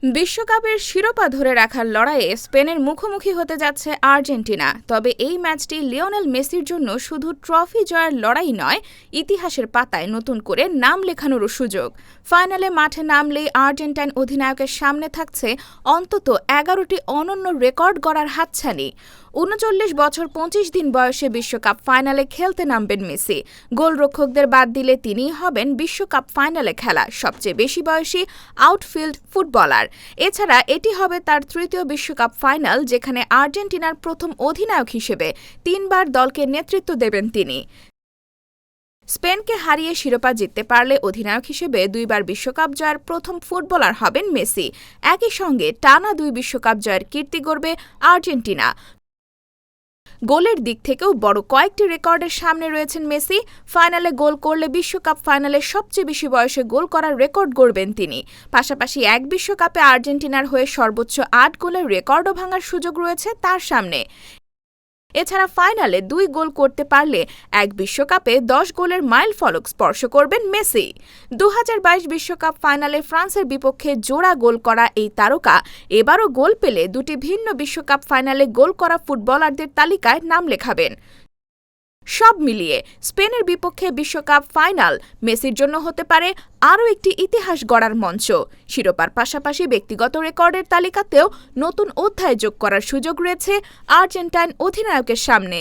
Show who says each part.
Speaker 1: বিশ্বকাপের শিরোপা ধরে রাখার লড়াইয়ে স্পেনের মুখোমুখি হতে যাচ্ছে আর্জেন্টিনা। তবে এই ম্যাচটি লিওনেল মেসির জন্য শুধু ট্রফি জয়ের লড়াই নয়, ইতিহাসের পাতায় নতুন করে নাম লেখানোরও সুযোগ। ফাইনালে মাঠে নামলেই আর্জেন্টাইন অধিনায়কের সামনে থাকছে অন্তত ১১টি অনন্য রেকর্ড গড়ার হাতছানি। ৩৯ বছর ২৫ দিন বয়সে বিশ্বকাপ ফাইনালে খেলতে নামবেন মেসি। গোলরক্ষকদের বাদ দিলে তিনিই হবেন বিশ্বকাপ ফাইনালে খেলা সবচেয়ে বেশি বয়সী আউটফিল্ড ফুটবলার। এছাড়া এটি হবে তার তৃতীয় বিশ্বকাপ ফাইনাল, যেখানে আর্জেন্টিনার প্রথম অধিনায়ক হিসেবে ৩বার দলকে নেতৃত্ব দেবেন তিনি। স্পেনকে হারিয়ে শিরোপা জিততে পারলে অধিনায়ক হিসেবে ২বার বিশ্বকাপ জয়ের প্রথম ফুটবলার হবেন মেসি। একই সঙ্গে টানা ২ বিশ্বকাপ জয়ের কীর্তি গড়বে আর্জেন্টিনা। গোলের দিক থেকেও বড় কয়েকটি রেকর্ডের সামনে রয়েছেন মেসি। ফাইনালে গোল করলে বিশ্বকাপ ফাইনালে সবচেয়ে বেশি বয়সে গোল করার রেকর্ড গড়বেন তিনি। পাশাপাশি এক বিশ্বকাপে আর্জেন্টিনার হয়ে সর্বোচ্চ ৮ গোলের রেকর্ডও ভাঙার সুযোগ রয়েছে তার সামনে। এছাড়া ফাইনালে ২ গোল করতে পারলে এক বিশ্বকাপে ১০ গোলের মাইলফলক স্পর্শ করবেন মেসি। ২০২২ বিশ্বকাপ ফাইনালে ফ্রান্সের বিপক্ষে জোড়া গোল করা এই তারকা এবারও গোল পেলে ২টি ভিন্ন বিশ্বকাপ ফাইনালে গোল করা ফুটবলারদের তালিকায় নাম লেখাবেন। সব মিলিয়ে স্পেনের বিপক্ষে বিশ্বকাপ ফাইনাল মেসির জন্য হতে পারে আরও একটি ইতিহাস গড়ার মঞ্চ। শিরোপার পাশাপাশি ব্যক্তিগত রেকর্ডের তালিকাতেও নতুন অধ্যায় যোগ করার সুযোগ রয়েছে আর্জেন্টাইন অধিনায়কের সামনে।